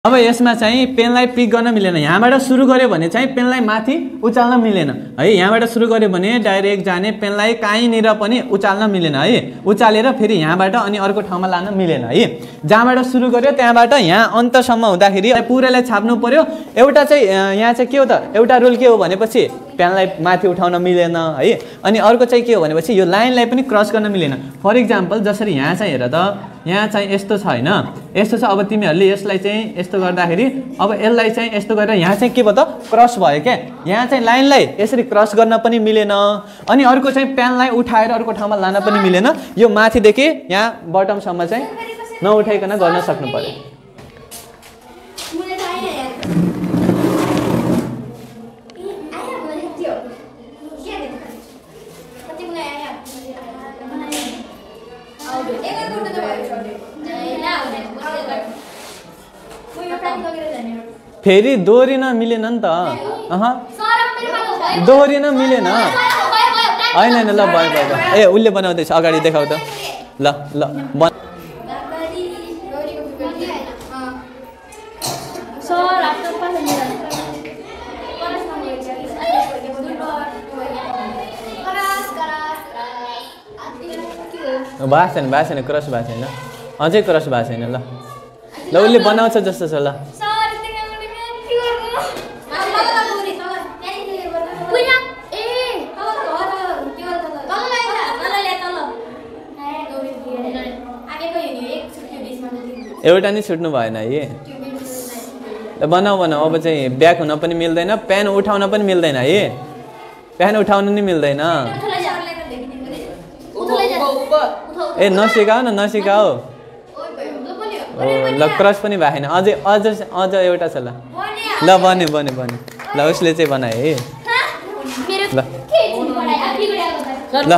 अब यसमा चाहिँ पेनलाई पिक गर्न मिलेन। यहाँबाट सुरु गर्यो भने चाहिँ पेनलाई माथि उचाल्न मिलेन है। यहाँबाट सुरु गर्यो भने डाइरेक्ट जाने पेनलाई कहीँनिर पनि उचाल्न मिलेन है। उचालेर फेरि यहाँबाट अनि अर्को ठाउँमा लान मिलेन है। जहाँबाट सुरु गर्यो त्यहाँबाट यहाँ अन्तसम्म हुँदाखेरि पुरैलाई छाप्नु पर्यो। एउटा चाहिँ यहाँ चाहिँ के हो त, एउटा रुल के हो भनेपछि पेनलाई माथि उठाउन मिलेन है। अनि अर्को चाहिँ के हो भनेपछि यो लाइनलाई पनि क्रस गर्न मिलेन। फर इक्जाम्पल जसरी यहाँ चाहिँ हेर त, यहाँ चाहिँ यस्तो छ हैन, यस्तो छ। अब तिमीहरूले यसलाई चाहिँ यस्तो गर्दाखेरि अब यसलाई चाहिँ यस्तो गरेर यहाँ चाहिँ के भयो त, क्रस भयो क्या। यहाँ चाहिँ लाइनलाई यसरी क्रस गर्न पनि मिलेन। अनि अर्को चाहिँ पेनलाई उठाएर अर्को ठाउँमा लान पनि मिलेन। यो माथिदेखि यहाँ बटमसम्म चाहिँ नउठाइकन गर्न सक्नु पर्यो। फेरि दोहोरिन मिलेन नि त। दोहोरिन मिलेन होइन होइन। ल भयो भयो। ए उसले बनाउँदैछ, अगाडि देखाउ त। ल ल भएको छैन क्रस भएको छैन, अझै क्रस भएको छैन। ल ल उसले बनाउँछ जस्तो छ। ल एउटा नि छुट्नु भएन है। बनाऊ बनाऊ। अब चाहिँ ब्याक हुन पनि मिल्दैन, पेन उठाउन पनि मिल्दैन है। पेन उठाउन नि मिल्दैन। ए नसिकाऊ न, नसिकाऊ। ल क्रस पनि भएन, अझै अझ अझ एउटा छ। ल ल बन्यो बन्यो बन्यो। ल उसले चाहिँ बनायो है। ल ल